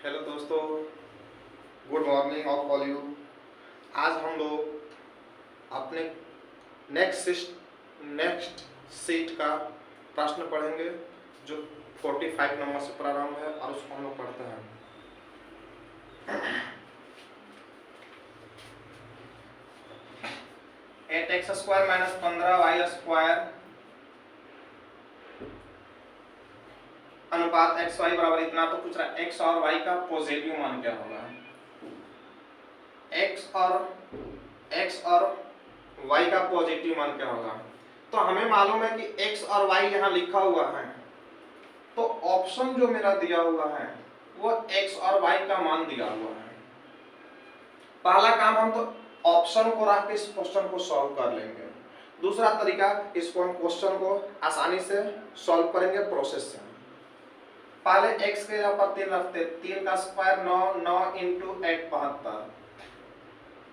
Hello दोस्तों, good morning of all you. आज हम लोग अपने नेक्स्ट सीट का प्रश्न पढ़ेंगे जो 45 नंबर से प्रारंभ है और उसको हम लोग पढ़ते हैं। 8x² - 15y² अनुपात xy बराबर इतना। तो पूछ रहा है x और y का पॉजिटिव मान क्या होगा। x और y का पॉजिटिव मान क्या होगा। तो हमें मालूम है कि x और y यहाँ लिखा हुआ है, तो ऑप्शन जो मेरा दिया हुआ है वो x और y का मान दिया हुआ है। पहला काम हम तो ऑप्शन को रख के इस क्वेश्चन को सॉल्व कर लेंगे। दूसरा तरीका, इसको हम क्वेश्चन को आसानी से सॉल्व करेंगे प्रोसेस से। पहले x के जगह पर 3 रखते, 3 का स्क्वायर 9, 9 × 8 72,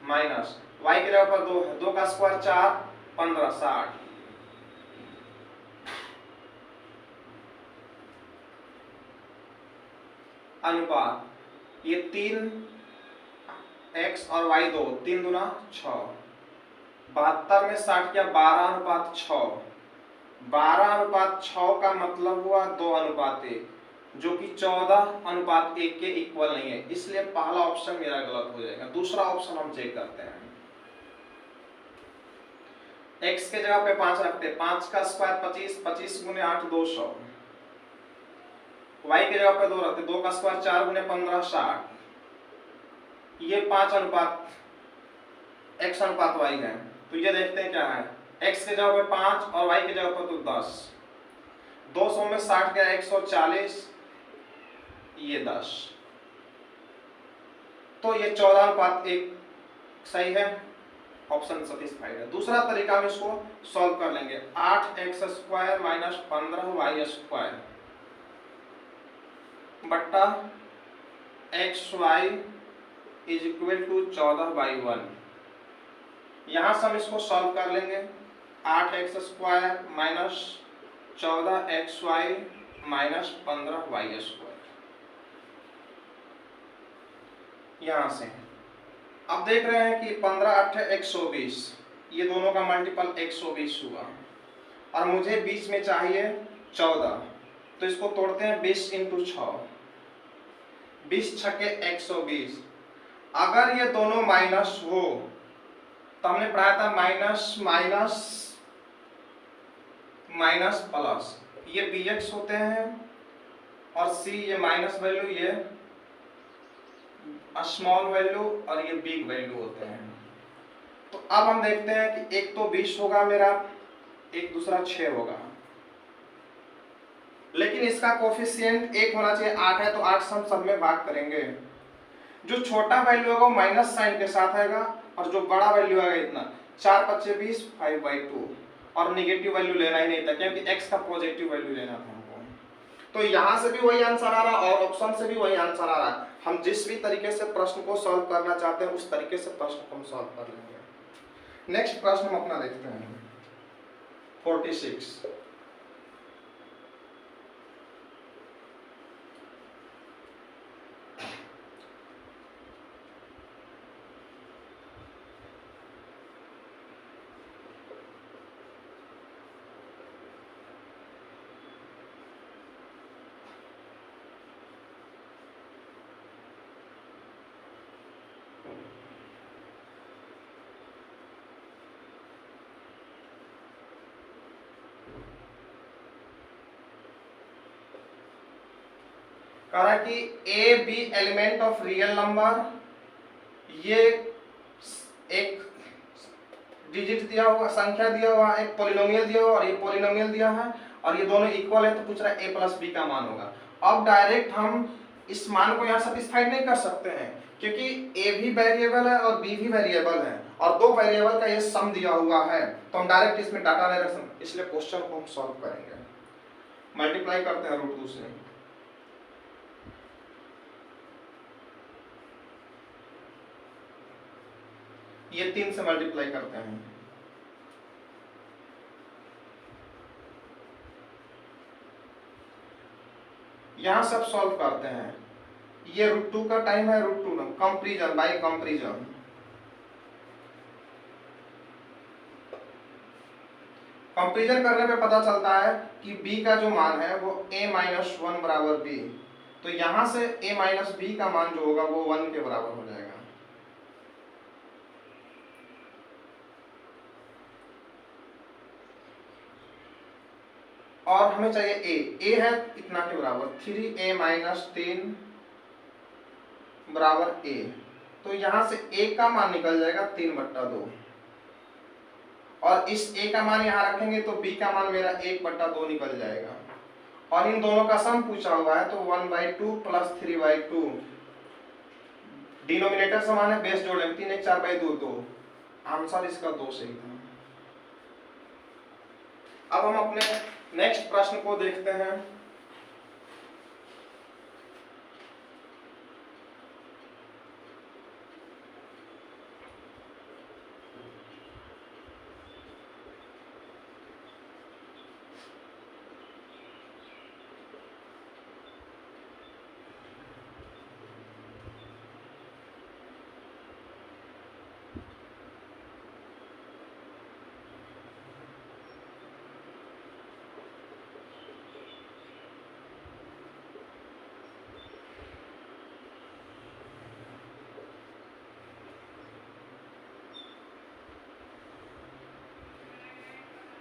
माइनस y के जगह पर 2 है, 2 का स्क्वायर 4, 15 60, अनुपात ये 3 x और y 2, 3 दूना 6, 72 में 60 किया 12:6, 12:6 का मतलब हुआ 2:1, जो कि 14:1 के इक्वल नहीं है, इसलिए पहला ऑप्शन मेरा गलत हो जाएगा। दूसरा ऑप्शन हम चेक करते हैं। x के जगह पे 5 रखते, 5 का स्क्वायर 25, 25 × 8 200, y के जगह पे 2 रखते, 2 का स्क्वायर 4 × 15 60, ये 5 अनुपात x अनुपात y है। तो ये देखते हैं क्या है, x के जगह पे 5 और y के जगह पर तो 10, 200 में 60 गया 140, ये 10, तो ये 14:1 सही है, ऑप्शन सेटिस्फाइड है। दूसरा तरीका हम इसको सॉल्व कर लेंगे। 8x² - 15y² बट्टा xy = 14/1। यहां से हम इसको सॉल्व कर लेंगे। 8x² - 14xy - 15y²। यहां से अब देख रहे हैं कि 15 8 120, ये दोनों का मल्टीपल 120 हुआ और मुझे बीच में चाहिए 14, तो इसको तोड़ते हैं। 20 × 6, 20 छके 120। अगर ये दोनों माइनस हो तो हमने पढ़ा था माइनस माइनस माइनस प्लस, ये bx होते हैं और c ये माइनस वैल्यू, ये स्मॉल वैल्यू और ये बिग वैल्यू होते हैं। तो अब हम देखते हैं कि एक तो 20 होगा मेरा, एक दूसरा 6 होगा, लेकिन इसका कोफिशिएंट 1 होना चाहिए। 8 है तो 8 से हम सब में भाग करेंगे। जो छोटा वैल्यू होगा वो माइनस साइन के साथ आएगा और जो बड़ा वैल्यू आएगा इतना, 4 × 5 = 20, 5/2, और निगेटिव वैल्यू लेना ही नहीं था क्योंकि x का पॉजिटिव वैल्यू लेना था हमको। तो यहां से भी वही आंसर आ रहा और ऑप्शन से भी वही आंसर आ रहा। हम जिस भी तरीके से प्रश्न को सॉल्व करना चाहते हैं उस तरीके से प्रश्न को हम सॉल्व कर लेंगे। नेक्स्ट प्रश्न हम अपना देखते हैं 46। कह रहा है कि A B element of real number, ये एक डिजिट दिया हुआ, संख्या दिया हुआ, एक पॉलिनोमियल दिया हुआ और ये पॉलिनोमियल दिया है और ये दोनों इक्वल है। तो पूछ रहा है a + b का मान होगा। अब डायरेक्ट हम इस मान को यहाँ सेटिस्फाइड नहीं कर सकते हैं क्योंकि a भी वेरिएबल है और b भी वेरिएबल है और दो वेरिएबल का ये सम दिया हुआ है, तो हम डायरेक्ट इसमें डाटा नहीं रख सकते, इसलिए क्वेश्चन को हम सॉल्व करेंगे। मल्टीप्लाई करते हैं √2 से, ये 3 से मल्टीप्लाई करते हैं, यहां सब सॉल्व करते हैं। ये √2 का टाइम है, √2 ना, कंपेरिजन बाय कंपेरिजन। कंपेरिजन करने पे पता चलता है कि b का जो मान है वो a-1 बराबर b, तो यहां से a-b का मान जो होगा वो 1 के बराबर हो जाएगा। और हमें चाहिए a है इतना के बराबर 3a-3 बराबर a, तो यहां से a का मान निकल जाएगा 3/2, और इस a का मान यहाँ रखेंगे तो b का मान मेरा 1/2 निकल जाएगा, और इन दोनों का सम पूछा हुआ है तो 1/2 प्लस 3/2, डिनोमिनेटर समान है, बेस जोड़ेंगे 3 1 4/2, तो आंसर इसका 2 सही था। अब हम अपने नेक्स्ट प्रश्न को देखते हैं।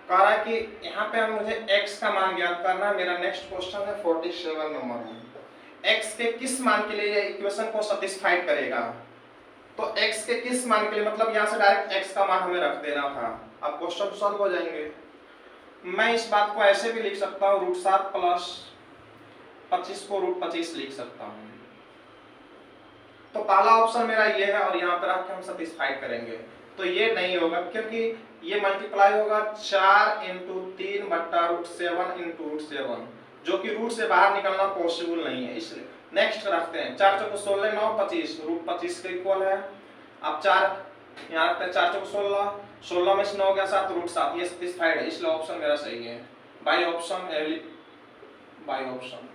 कह रहा है कि यहाँ पे हम मुझे x का मान ज्ञात करना है। मेरा नेक्स्ट क्वेश्चन है 47 नंबर में, x के किस मान के लिए ये इक्वेशन को सेटिस्फाइड करेगा। तो x के किस मान के लिए, मतलब यहाँ से डायरेक्ट x का मान हमें रख देना था, अब क्वेश्चन सॉल्व हो जाएंगे। मैं इस बात को ऐसे भी लिख सकता हूँ, √7 प्लस 25 को √25 लिख सकता हूँ। तो पहला ऑप्शन मेरा ये है, और यहाँ पर रख के हम सेटिस्फाइड करेंगे, तो ये नहीं होगा क्योंकि ये मल्टीप्लाई होगा 4 × 3/√7 × √7, जो कि रूट से बाहर निकलना पॉसिबल नहीं है, इसलिए नेक्स्ट रखते हैं। 4 चौको 16 9 25, √25 के इक्वल है। अब 4 यहाँ रखते हैं, 4 चौको 16, 16 में से 9 गया 7, √7, ये सेटिस्फाइड है, इसलिए ऑप्शन मेरा सही है, बाई ऑप्शन, बाई ऑप्शन।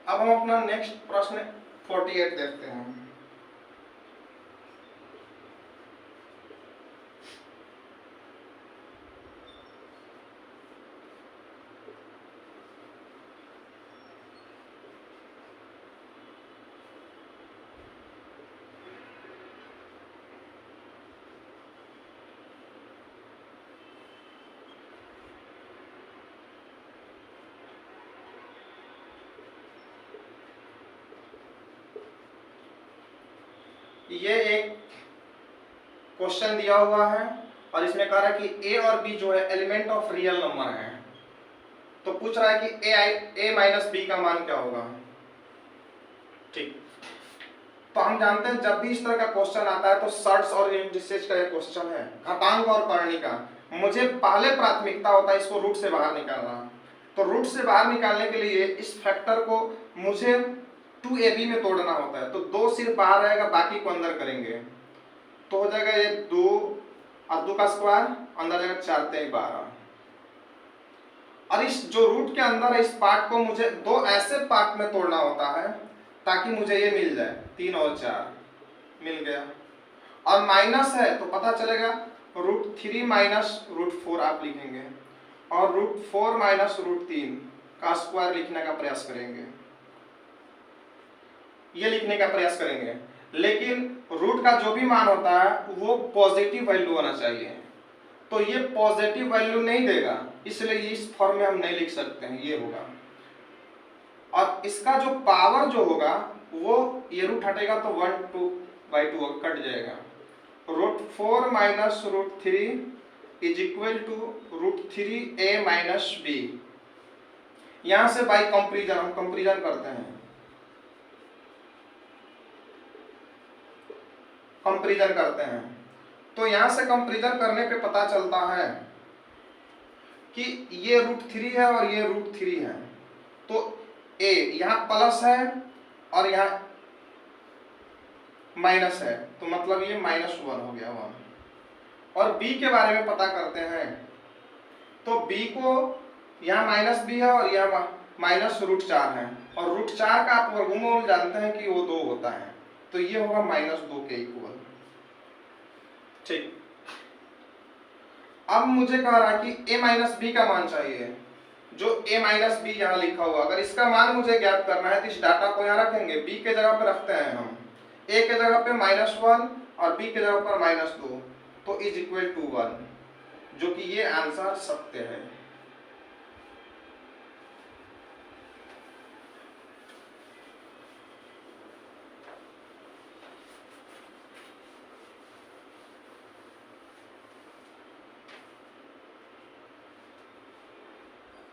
अब हम अपना नेक्स्ट प्रश्न 48 देखते हैं। ये एक क्वेश्चन दिया हुआ है और इसमें कह रहा है कि a और b जो है एलिमेंट ऑफ रियल नंबर है, तो पूछ रहा है कि a - b का मान क्या होगा। ठीक, तो हम जानते हैं जब भी इस तरह का क्वेश्चन आता है तो सर्ट्स और इंडिसेस का ये क्वेश्चन है, घातांक और करणी का, मुझे पहले प्राथमिकता होता है इसको रूट से बाहर निकालना। तो रूट से बाहर निकालने के लिए इस फैक्टर को मुझे 2ab में तोड़ना होता है, तो 2 सिर्फ बाहर रहेगा, बाकी को अंदर करेंगे तो हो जाएगा ये 2 और 2 का स्क्वायर, अंदर जाएगा 4 3 12। और इस जो रूट के अंदर है इस पार्ट को मुझे 2 ऐसे पार्ट में तोड़ना होता है ताकि मुझे ये मिल जाए, 3 और 4 मिल गया। और माइनस है तो पता चलेगा √3 - √4 आप लिखेंगे, और √4 - √3 का स्क्वायर लिखने का प्रयास करेंगे, ये लिखने का प्रयास करेंगे। लेकिन रूट का जो भी मान होता है वो पॉजिटिव वैल्यू होना चाहिए, तो ये पॉजिटिव वैल्यू नहीं देगा, इसलिए इस फॉर्म में हम नहीं लिख सकते हैं, ये होगा। और इसका जो पावर जो होगा वो ये रूट हटेगा तो 1/2 कट जाएगा। √4 - √3 is equal to √3a - b। यहां से बाई कंपेरिजन हम कंपेरिजन करते हैं, कंपेरिजन करते हैं, तो यहां से कंपेरिजन करने पे पता चलता है कि ये √3 है और ये √3 है, तो a यहाँ प्लस है और यहाँ माइनस है, तो मतलब ये -1 हो गया 1। और b के बारे में पता करते हैं, तो b को यहाँ -b है और यहाँ माइनस रूट 4 है, और रूट 4 का आप वर्गमूल जानते हैं कि वो 2 होता है, तो ये होगा -2 के इक्वल। ठीक, अब मुझे कह रहा है कि a माइनस बी का मान चाहिए, जो a माइनस बी यहाँ लिखा हुआ, अगर इसका मान मुझे ज्ञात करना है तो इस डाटा को यहाँ रखेंगे, b के जगह पे रखते हैं हम, a के जगह पे -1 और b के जगह पर -2, तो इज इक्वल टू 1, जो कि ये आंसर सत्य है।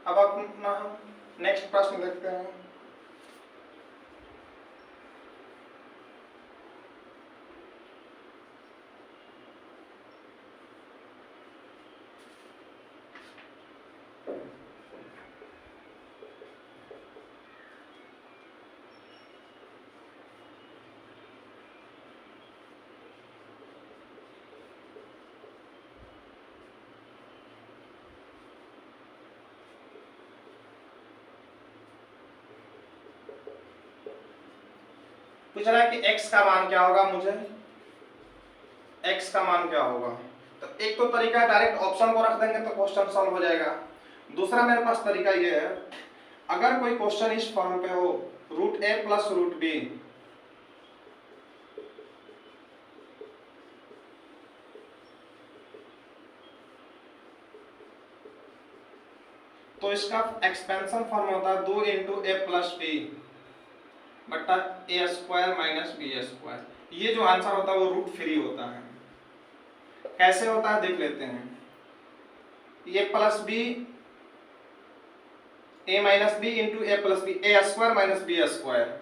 अब अपना नेक्स्ट प्रश्न देखते हैं। पूछ रहा है कि x का मान क्या होगा, मुझे x का मान क्या होगा। तो एक तो तरीका है डायरेक्ट ऑप्शन को रख देंगे तो क्वेश्चन सॉल्व हो जाएगा। दूसरा मेरे पास तरीका ये है, अगर कोई क्वेश्चन इस फॉर्म पे हो रूट ए प्लस रूट बी, तो इसका एक्सपेंशन फॉर्म होता है 2 इंटू ए प्लस बी बट्टा ए स्क्वायर माइनस बी स्क्वायर। ये जो आंसर होता है वो रूट फ्री होता है। कैसे होता है देख लेते हैं। ए प्लस बी, ए माइनस बी इंटू ए प्लस बी, ए स्क्वायर माइनस बी स्क्वायर,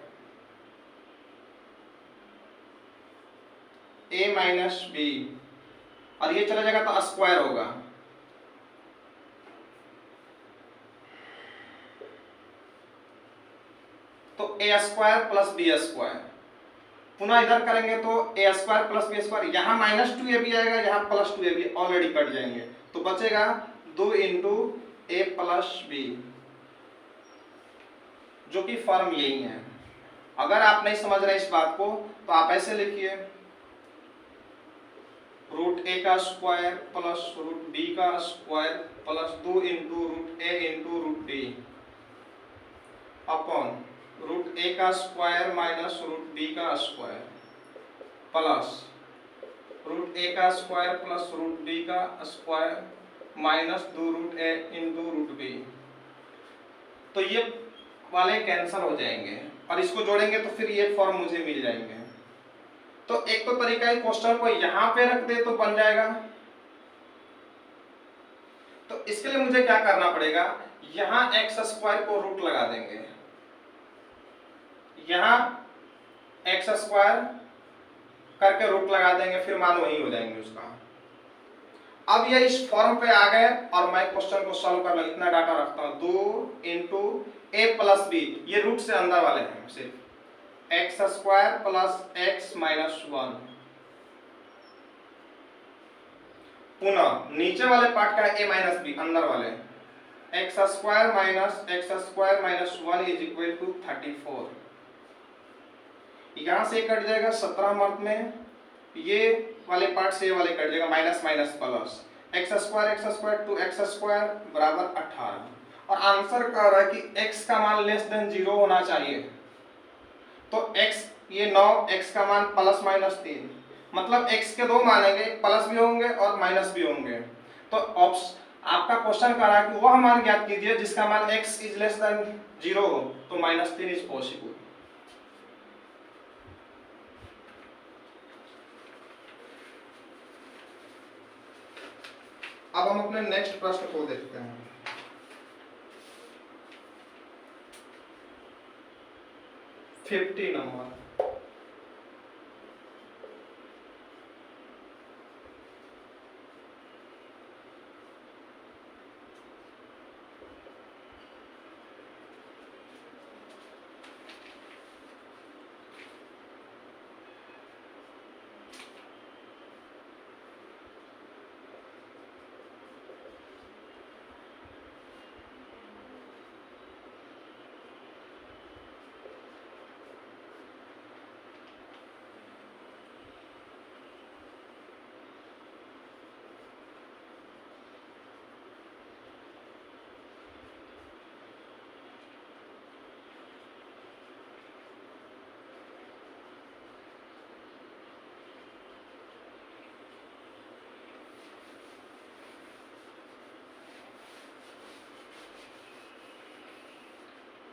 ए माइनस बी, और ये चला जाएगा तो स्क्वायर होगा, तो ए स्क्वायर प्लस बी स्क्वायर। पुनः इधर करेंगे तो ए स्क्वायर प्लस बी स्क्वायर, यहाँ -2 ए बी आएगा, यहाँ +2 ए बी ऑलरेडी कट जाएंगे, तो बचेगा 2 इंटू ए प्लस बी, जो कि फॉर्म यही है। अगर आप नहीं समझ रहे इस बात को तो आप ऐसे लिखिए, रूट ए का स्क्वायर प्लस रूट बी का square plus 2 into root A into root B upon root A का स्क्वायर माइनस रूट बी का स्क्वायर प्लस रूट ए का स्क्वायर प्लस रूट बी का square minus 2 root A into root B. तो ये वाले cancel हो जाएंगे और इसको जोड़ेंगे तो फिर ये फॉर्म मुझे मिल जाएंगे। तो एक तो तरीका है क्वेश्चन को यहाँ पे रख दे तो बन जाएगा। तो इसके लिए मुझे क्या करना पड़ेगा, यहाँ एक्स स्क्वायर को रूट लगा देंगे, यहाँ एक्स स्क्वायर करके रूट लगा देंगे, फिर मान वही हो जाएंगे उसका। अब ये इस फॉर्म पे आ गए और मैं क्वेश्चन को सॉल्व कर लूँ, इतना डाटा रखता हूँ, 2 इंटू ए प्लस बी, ये रूट से अंदर वाले हैं, सिर्फ x square plus x minus 1, पुनः नीचे वाले पार्ट का ए माइनस बी, अंदर वाले X square minus X square minus 1 is equal to 34। यहां से कट जाएगा 17 मर्द में, ये वाले पार्ट से ये वाले कट जाएगा, minus minus plus X square two X square बराबर 18। और आंसर कह रहा है कि x का मान लेस देन 0 होना चाहिए। तो x ये 9, x का मान प्लस माइनस 3, मतलब x के दो मानेंगे, प्लस भी होंगे और माइनस भी होंगे। तो आपका क्वेश्चन कह रहा है कि वह मान ज्ञात कीजिए जिसका मान x इज लेस देन 0 हो, तो -3 इज पॉसिबल। अब हम अपने नेक्स्ट प्रश्न को देखते हैं। नंबर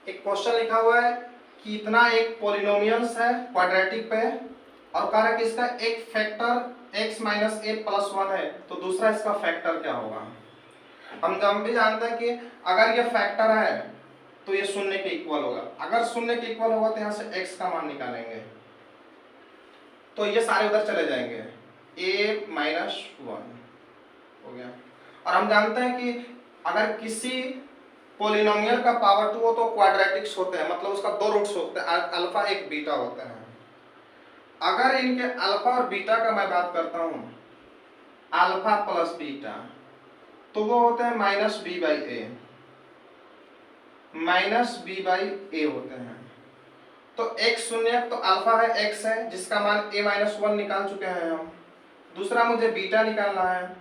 एक क्वेश्चन लिखा हुआ है कि इतना एक पॉलिनोमियल्स है क्वाड्रेटिक पे और कह रहा है कि इसका एक फैक्टर x माइनस ए प्लस 1 है, तो दूसरा इसका फैक्टर क्या होगा। हम भी जानते हैं कि अगर ये फैक्टर है तो ये शून्य के इक्वल होगा, अगर शून्य के इक्वल होगा तो यहाँ से x का मान निकालेंगे तो ये सारे उधर चले जाएंगे, a माइनस 1 हो गया। और हम जानते हैं कि अगर किसी पॉलिनोमियल का पावर 2 हो तो क्वाड्रेटिक्स होते हैं, मतलब उसका दो रूट्स होते हैं, अल्फा एक बीटा होते हैं। अगर इनके अल्फा और बीटा का मैं बात करता हूं, अल्फा प्लस बीटा, तो वो होते हैं minus B by A, minus B by A होते हैं। तो x शून्य तो अल्फा है, x है जिसका मान a माइनस 1 निकाल चुके हैं हम, दूसरा मुझे बीटा निकालना है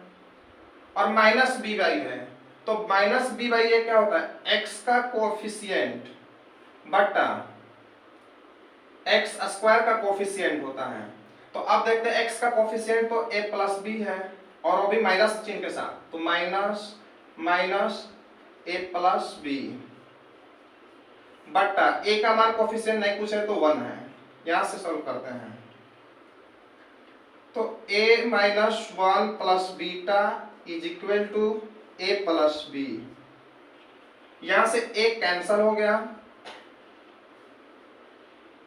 और माइनस बी बाई है, तो माइनस बी बाई ए क्या होता है, x का कोफिशिएंट बटा x स्क्वायर का कोफिशिएंट होता है। तो अब देखते हैं x का कोफिशिएंट तो a प्लस बी है और वो भी माइनस चिन्ह के साथ, तो minus minus a plus B बटा a का मान कोफिशिएंट नहीं पूछे तो 1 है, यहां से सॉल्व करते हैं। तो a minus 1 plus beta is equal to a plus B, यहां से a कैंसल हो गया,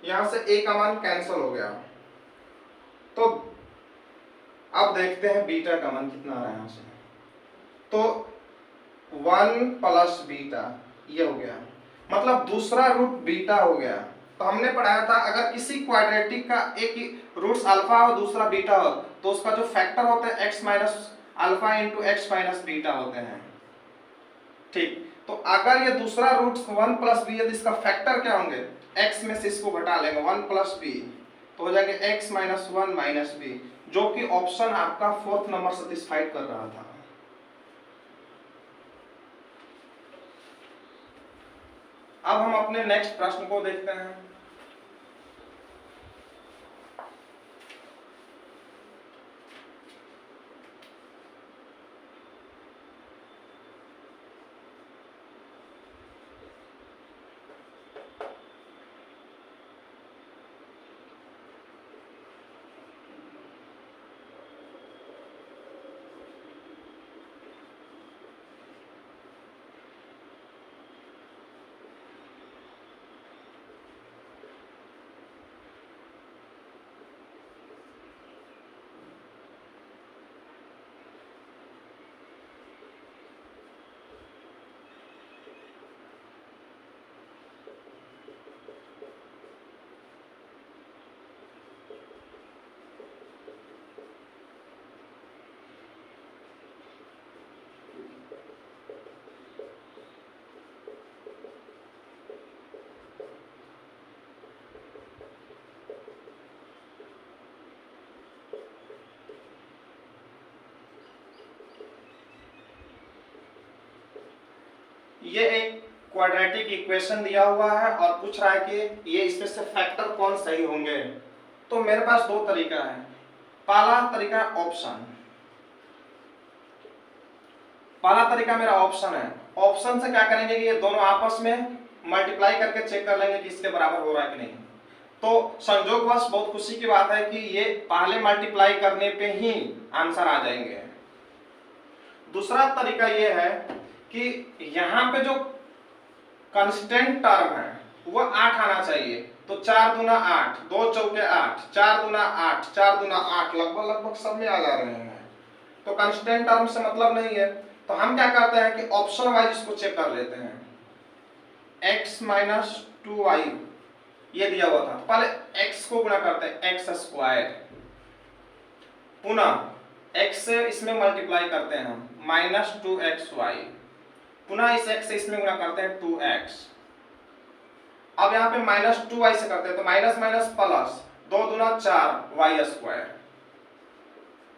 यहां से a का मान कैंसल हो गया। तो अब देखते हैं बीटा का मान कितना आ रहा है यहां से, तो 1 प्लस बीटा ये हो गया, मतलब दूसरा रूट बीटा हो गया। तो हमने पढ़ाया था अगर किसी क्वाड्रेटिक का एक ही रूट्स अल्फा और दूसरा बीटा हो तो उसका जो फैक्टर होता है x minus alpha into x minus beta होते हैं। ठीक, तो अगर ये दूसरा रूट 1 प्लस बी है तो इसका फैक्टर क्या होंगे, x में से इसको घटा लेंगे 1 प्लस बी, तो हो जाएंगे x माइनस 1 माइनस बी, जो कि ऑप्शन आपका 4th नंबर सेटिस्फाइड कर रहा था। अब हम अपने नेक्स्ट प्रश्न को देखते हैं। ये एक क्वाड्रेटिक इक्वेशन दिया हुआ है और पूछ रहा है कि ये इसमें से फैक्टर कौन सही होंगे। तो मेरे पास दो तरीका है, पहला तरीका है ऑप्शन, पहला तरीका मेरा ऑप्शन है। ऑप्शन से क्या करेंगे कि ये दोनों आपस में मल्टीप्लाई करके चेक कर लेंगे कि इसके बराबर हो रहा है कि नहीं। तो संयोगवश बहुत खुशी की बात है कि ये पहले मल्टीप्लाई करने पे ही आंसर आ जाएंगे। दूसरा तरीका ये है कि यहाँ पे जो कांस्टेंट टर्म है वो 8 आना चाहिए, तो 4 दूना 8, 2 चौके 8, 4 दूना 8, 4 दूना 8, लगभग सब में आ जा रहे हैं। तो कांस्टेंट टर्म से मतलब नहीं है, तो हम क्या करते हैं कि ऑप्शन वाइज इसको चेक कर लेते हैं। x माइनस 2y ये दिया हुआ था, पहले x को गुणा करते हैं एक्स स्क्वायर, पुनः x से इसमें मल्टीप्लाई करते हैं हम माइनस 2xy, पुनः इस x से इसमें गुणा करते हैं 2x। अब यहाँ पे माइनस 2y से करते हैं तो माइनस माइनस प्लस, 2 दूना 4 y स्क्वायर।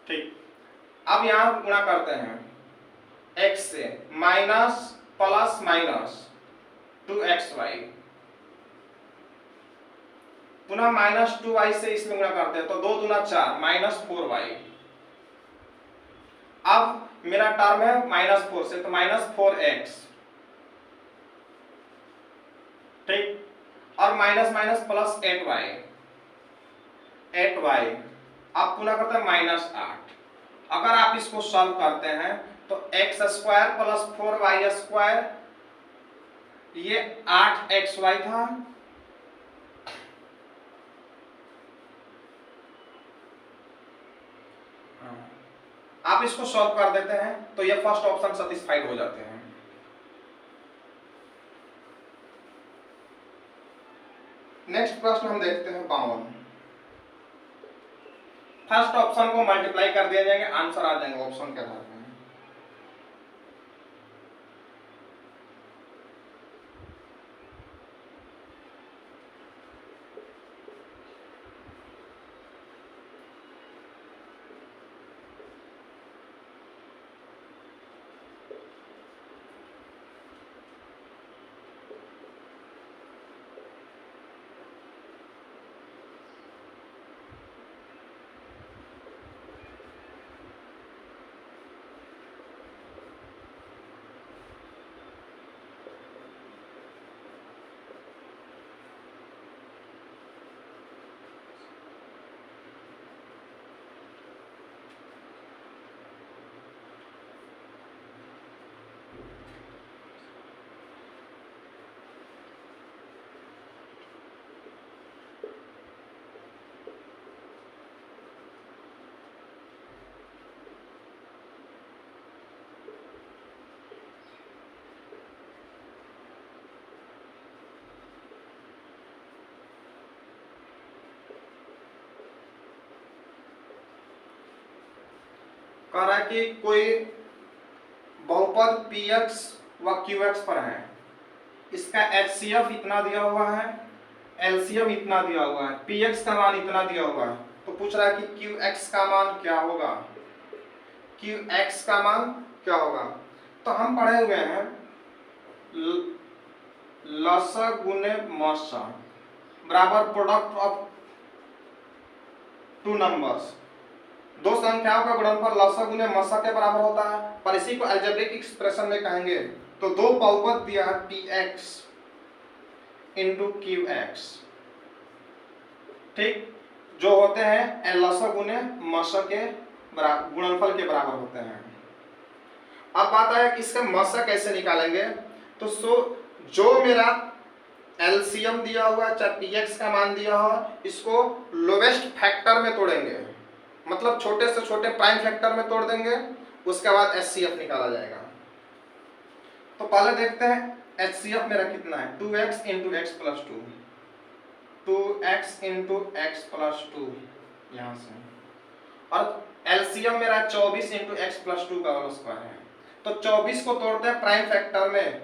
ठीक, अब यहाँ गुणा करते हैं x से माइनस प्लस माइनस 2xy, पुनः माइनस 2y से इसमें गुणा करते हैं तो 2 दूना 4 माइनस 4y। अब मेरा टर्म है माइनस 4 से, तो माइनस 4x, ठीक, और minus minus plus 8y, 8y, आप पुनः करते हैं -8। अगर आप इसको सॉल्व करते हैं तो x square plus 4y square, ये 8xy था, आप इसको सॉल्व कर देते हैं तो ये फर्स्ट ऑप्शन सेटिस्फाइड हो जाते हैं। नेक्स्ट प्रश्न हम देखते हैं 52। फर्स्ट ऑप्शन को मल्टीप्लाई कर दिया जाएगा, आंसर आ जाएंगे ऑप्शन के आधार पर। कह रहा है कि कोई बहुपद px व qx पर है, इसका HCF इतना दिया हुआ है, LCM इतना दिया हुआ है, px का मान इतना दिया हुआ है, तो पूछ रहा है कि qx का मान क्या होगा, qx का मान क्या होगा। तो हम पढ़े हुए हैं लसा गुने मसा बराबर प्रोडक्ट ऑफ टू नंबर्स, दो संख्याओं का गुणनफल लसा गुने मसा के बराबर होता है, पर इसी को अलजेब्रिक एक्सप्रेशन में कहेंगे तो दो बहुपद दिया है px इंटू qx, ठीक, जो होते हैं लसा गुने मसा के बराबर, गुणनफल के बराबर होते हैं। अब बात है कि इसका मसा कैसे निकालेंगे, तो जो मेरा एलसीएम दिया हुआ है, चाहे px का मान दिया हो, इसको लोवेस्ट फैक्टर में तोड़ेंगे, मतलब छोटे से छोटे प्राइम फैक्टर में तोड़ देंगे, उसके बाद एचसीएफ निकाला जाएगा। तो पहले देखते हैं एचसीएफ मेरा कितना है, 2x into x plus 2x into x plus 2 यहाँ से, और एलसीएम मेरा 24 इंटू एक्स प्लस 2 का होल स्क्वायर है। तो 24 को तोड़ते हैं प्राइम फैक्टर में,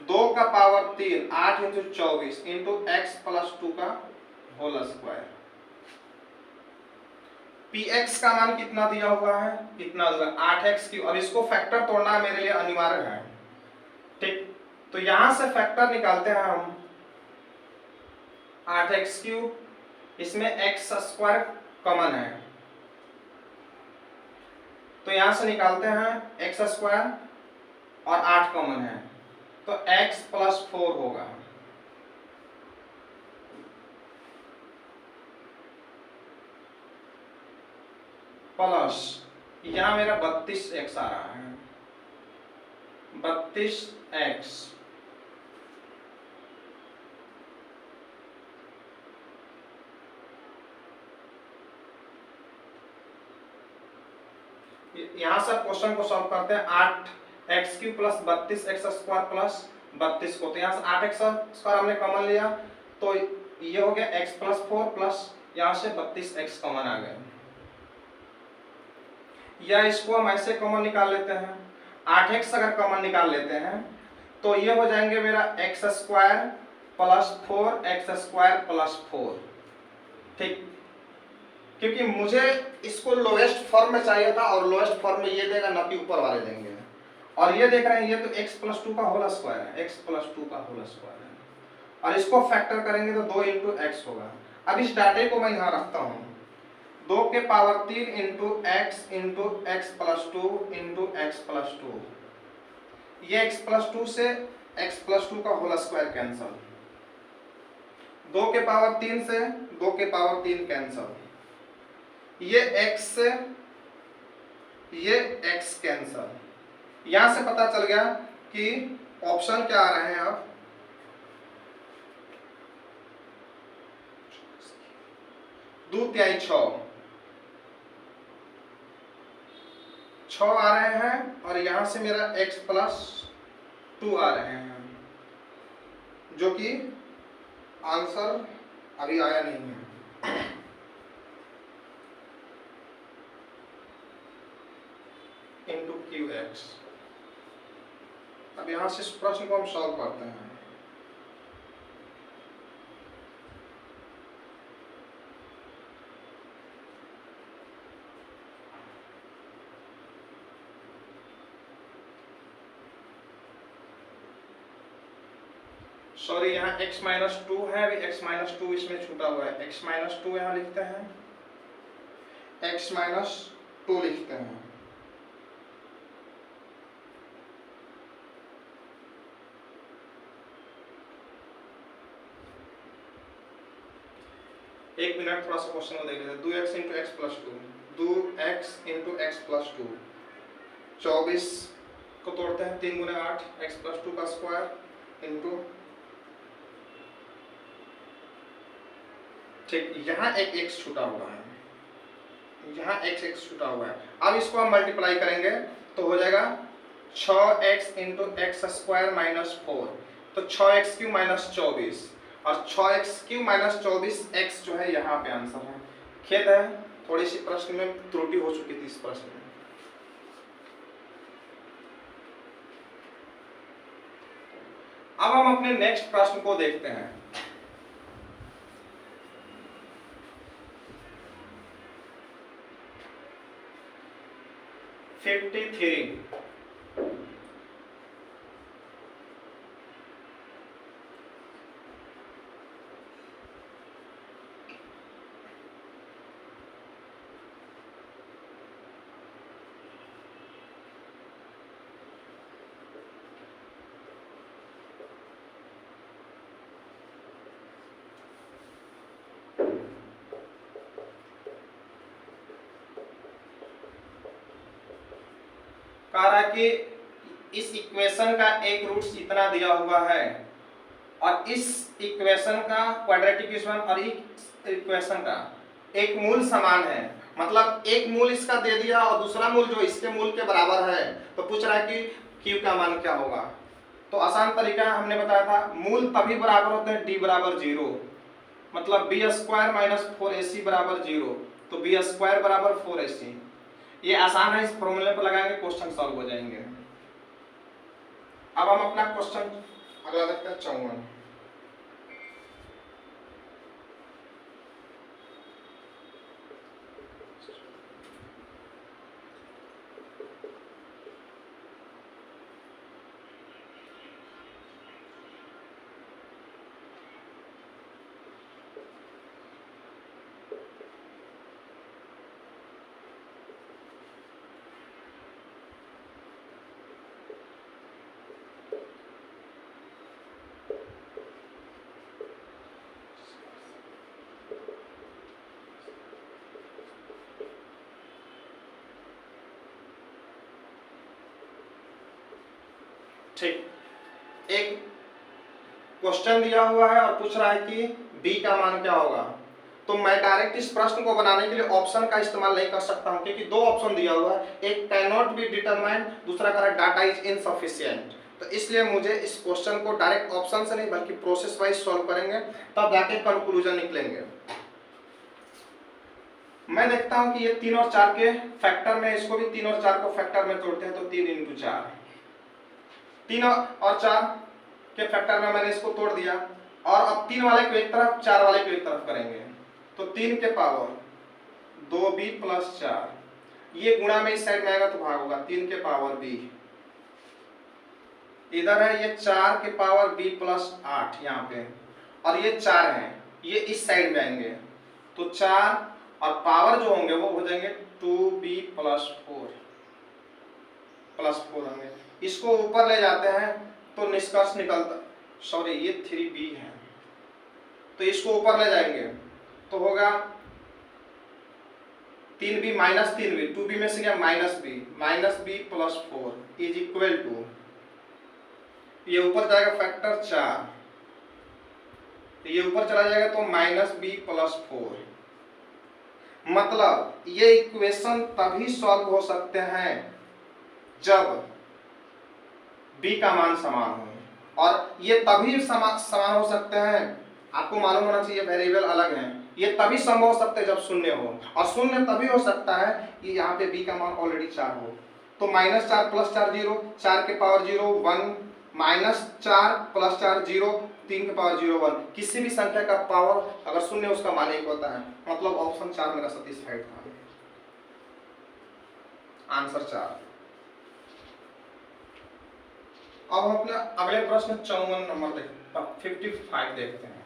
2 का power 3, 8 into 24 into x plus 2 का होल स्क्वायर। px का मान कितना दिया हुआ है, कितना दिया 8x3। अब इसको फैक्टर तोड़ना मेरे लिए अनिवार्य है, ठीक, तो यहां से फैक्टर निकालते हैं हम 8x3, इसमें x स्क्वायर कॉमन है, तो यहां से निकालते हैं x स्क्वायर और 8 कॉमन है, तो x प्लस 4 होगा, प्लस यहाँ मेरा 32x आ रहा है, 32x यहाँ से क्वेश्चन को सॉल्व करते हैं, 8x3 plus 32x square plus 32 को, तो यहाँ से 8x स्क्वायर हमने कॉमन लिया, तो ये हो गया x प्लस 4 प्लस यहाँ से 32x कॉमन आ गए, या इसको हम ऐसे कॉमन निकाल लेते हैं, 8x अगर कॉमन निकाल लेते हैं तो ये हो जाएंगे मेरा x square plus 4x square plus 4, ठीक, क्योंकि मुझे इसको लोएस्ट फॉर्म में चाहिए था और लोएस्ट फॉर्म में ये देगा ना कि ऊपर वाले देंगे, और ये देख रहे हैं ये तो x प्लस 2 का होल स्क्वायर है, x प्लस 2 का होल स्क्वायर है, और इसको फैक्टर करेंगे तो 2 इंटू एक्स होगा। अब इस डाटे को मैं यहाँ रखता हूँ, 2 के power 3 into x plus 2 into x plus 2, ये x प्लस 2 से x प्लस 2 का होल स्क्वायर कैंसल, 2 के पावर 3 से 2 के पावर 3 कैंसल, ये x से ये x कैंसल। यहां से पता चल गया कि ऑप्शन क्या आ रहे हैं अब 2 6 आ रहे हैं और यहां से मेरा x प्लस 2 आ रहे हैं, जो कि आंसर अभी आया नहीं है। Into Q x. अब यहां से इस प्रश्न को हम सॉल्व करते हैं। सॉरी, यहाँ x माइनस 2 है, अभी x माइनस 2 इसमें छूटा हुआ है। x माइनस 2 यहाँ लिखते हैं, x माइनस 2 लिखते हैं। एक मिनट, थोड़ा सा क्वेश्चन को देख लेते हैं। 2x into x plus 2, 2x into x plus 2, 24 को तोड़ते हैं 3 गुने 8, x प्लस 2 का स्क्वायर इंटू, ठीक, यहाँ एक x छूटा हुआ है, यहाँ x छूटा हुआ है। अब इसको हम मल्टीप्लाई करेंगे तो हो जाएगा 6x into x square minus 4, तो 6x क्यू माइनस 24 और 6x क्यू माइनस 24 x जो है यहाँ पे आंसर है। खेद है, थोड़ी सी प्रश्न में त्रुटि हो चुकी थी इस प्रश्न में। अब हम अपने नेक्स्ट प्रश्न को देखते हैं। कह रहा है कि इस इक्वेशन का एक रूट इतना दिया हुआ है और इस इक्वेशन का क्वाड्रेटिक इक्वेशन और इस इक्वेशन का एक मूल समान है, मतलब एक मूल इसका दे दिया और दूसरा मूल जो इसके मूल के बराबर है, तो पूछ रहा है कि q का मान क्या होगा। तो आसान तरीका हमने बताया था, मूल तभी बराबर होते हैं d बराबर 0, मतलब बी स्क्वायर माइनस 4ac बराबर 0, तो बी स्क्वायर बराबर 4ac। ये आसान है, इस फॉर्मूले पर लगाएंगे क्वेश्चन सॉल्व हो जाएंगे। अब हम अपना क्वेश्चन अगला देखते हैं 54। ठीक, एक क्वेश्चन दिया हुआ है और पूछ रहा है कि b का मान क्या होगा। तो मैं डायरेक्ट इस प्रश्न को बनाने के लिए ऑप्शन का इस्तेमाल नहीं कर सकता हूं, क्योंकि दो ऑप्शन दिया हुआ है, एक कैन नॉट बी डिटरमाइंड, दूसरा कह रहा है डाटा इज इनसफिशिएंट। तो इसलिए मुझे इस क्वेश्चन को डायरेक्ट ऑप्शन से नहीं बल्कि प्रोसेस वाइज सॉल्व करेंगे, तब जाके कंक्लूजन निकलेंगे। मैं देखता हूं कि ये 3 और 4 के फैक्टर में, इसको भी 3 और 4 को फैक्टर में तोड़ते हैं, तो 3 इंटू 4, 3 और 4 के फैक्टर में मैंने इसको तोड़ दिया, और अब 3 वाले को एक तरफ 4 वाले को एक तरफ करेंगे, तो 3 के पावर 2b प्लस 4, ये गुणा में इस साइड में आएगा तो भाग होगा, 3 के पावर b, इधर है ये 4 के पावर b प्लस 8 यहाँ पे, और ये 4 है, ये इस साइड में आएंगे, तो 4 और पावर जो होंगे वो हो जाएंगे 2b प्लस 4 होंगे। इसको ऊपर ले जाते हैं तो निष्कर्ष निकलता, सॉरी ये 3b है, तो इसको ऊपर ले जाएंगे तो होगा 3b माइनस 3b, 2b में से क्या minus B plus 4 is equal to, ये ऊपर जाएगा फैक्टर 4, ये ऊपर चला जाएगा तो माइनस बी प्लस 4। मतलब ये इक्वेशन तभी सॉल्व हो सकते हैं जब b का मान समान हो, और ये तभी समान हो सकते हैं, आपको मालूम होना चाहिए वेरिएबल अलग हैं, ये तभी संभव हो सकते हैं जब शून्य हो, और शून्य तभी हो सकता है कि यहाँ पे b का मान ऑलरेडी 4 हो। तो -4 + 4 0, 4 के पावर 0 1, -4 + 4 0, 3 के पावर 0 1, किसी भी संख्या का पावर अगर शून्य उसका मान 1 होता है। मतलब ऑप्शन 4 मेरा सैटिस्फाइड था, आंसर 4। अब हम अपने अगले प्रश्न 54 नंबर 55 देखते हैं।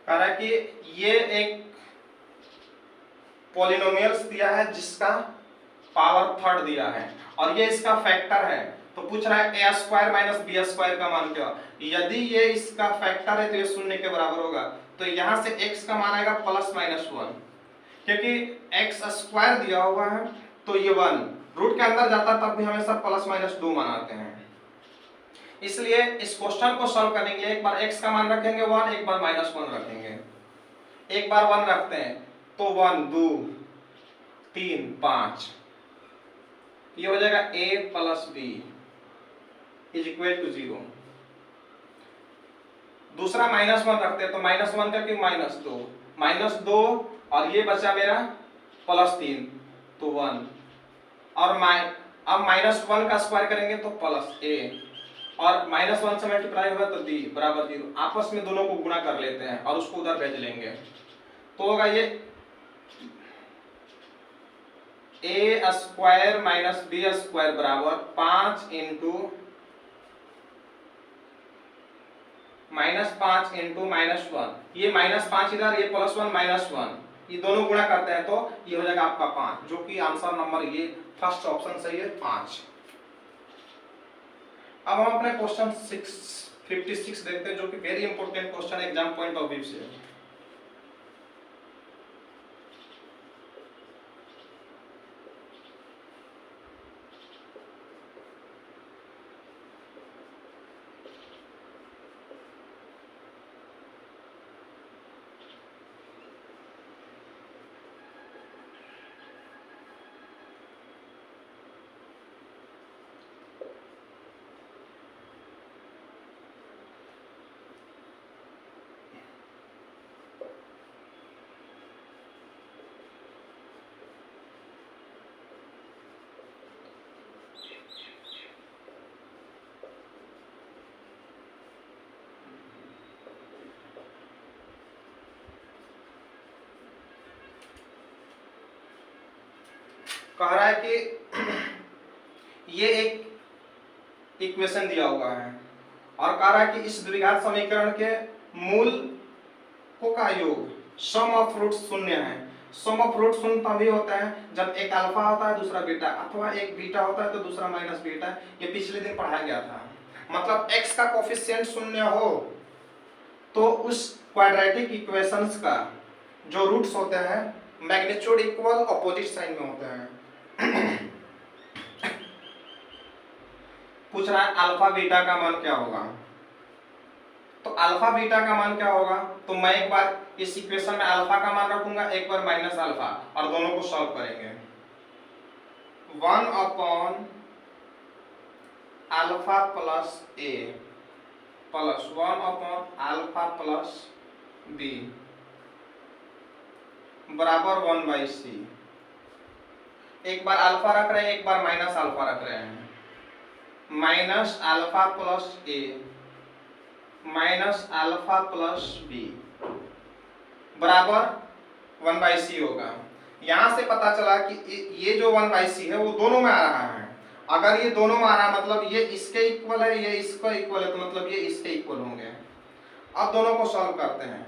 कह रहा है कि ये एक पॉलिनोमियल्स दिया है जिसका पावर थर्ड दिया है और ये इसका फैक्टर है, तो पूछ रहा है a² - b² का मान क्या। यदि ये इसका फैक्टर है तो ये शून्य के बराबर होगा, तो यहां से x का मान आएगा +-1, क्योंकि x² दिया हुआ है तो ये 1 रूट के अंदर जाता तब भी हमेशा +-2 मान आते हैं। इसलिए इस क्वेश्चन को सॉल्व करने के लिए एक बार x का मान रखेंगे 1, एक बार -1 रखेंगे। एक बार 1 रखते हैं तो 1 2 3 5, ये हो जाएगा a + b = 0। दूसरा -1 रखते हैं तो -1 करके -2 और ये बचा मेरा +3 तो 1, और अब -1 का स्क्वायर करेंगे तो +a, और -1 से मल्टीप्लाई होगा तो b = 0। आपस में दोनों को गुणा कर लेते हैं और उसको उधर भेज लेंगे, तो होगा ये a² - b² = 5 × -5 × -1, ये -5 इधर, ये +1 -1, ये दोनों गुणा करते हैं तो ये हो जाएगा आपका 5, जो कि आंसर नंबर ये फर्स्ट ऑप्शन सही है 5। अब हम अपने क्वेश्चन 56 देखते हैं, जो कि very important question exam point of view से है। कह रहा है कि ये एक इक्वेशन दिया हुआ है और कह रहा है कि इस द्विघात समीकरण के मूल को का योग सम ऑफ रूट शून्य है। सम ऑफ रूट शून्य तभी होता है जब एक अल्फा होता है दूसरा बीटा, अथवा एक बीटा होता है तो दूसरा माइनस बीटा। ये पिछले दिन पढ़ाया गया था। मतलब x का कोफिशिएंट शून्य हो तो उस क्वाड्रेटिक इक्वेशंस का जो रूट्स होते हैं मैग्नीट्यूड इक्वल अपोजिट साइन में होते हैं। पूछ रहा है अल्फा बीटा का मान क्या होगा, तो अल्फा बीटा का मान क्या होगा, तो मैं एक बार इस इक्वेशन में अल्फा का मान रखूंगा, एक बार माइनस अल्फा, और दोनों को सॉल्व करेंगे। 1/α plus a plus 1/α plus b बराबर 1/c। एक बार अल्फा रख रहे हैं, एक बार माइनस अल्फा रख रहे हैं। Minus alpha plus a minus alpha plus b बराबर 1/c होगा। यहां से पता चला कि ये जो 1/c है वो दोनों में आ रहा है। अगर ये दोनों में आ रहा है मतलब ये इसके इक्वल है, ये इसका इक्वल है, तो मतलब ये इसके इक्वल होंगे। अब दोनों को सॉल्व करते हैं।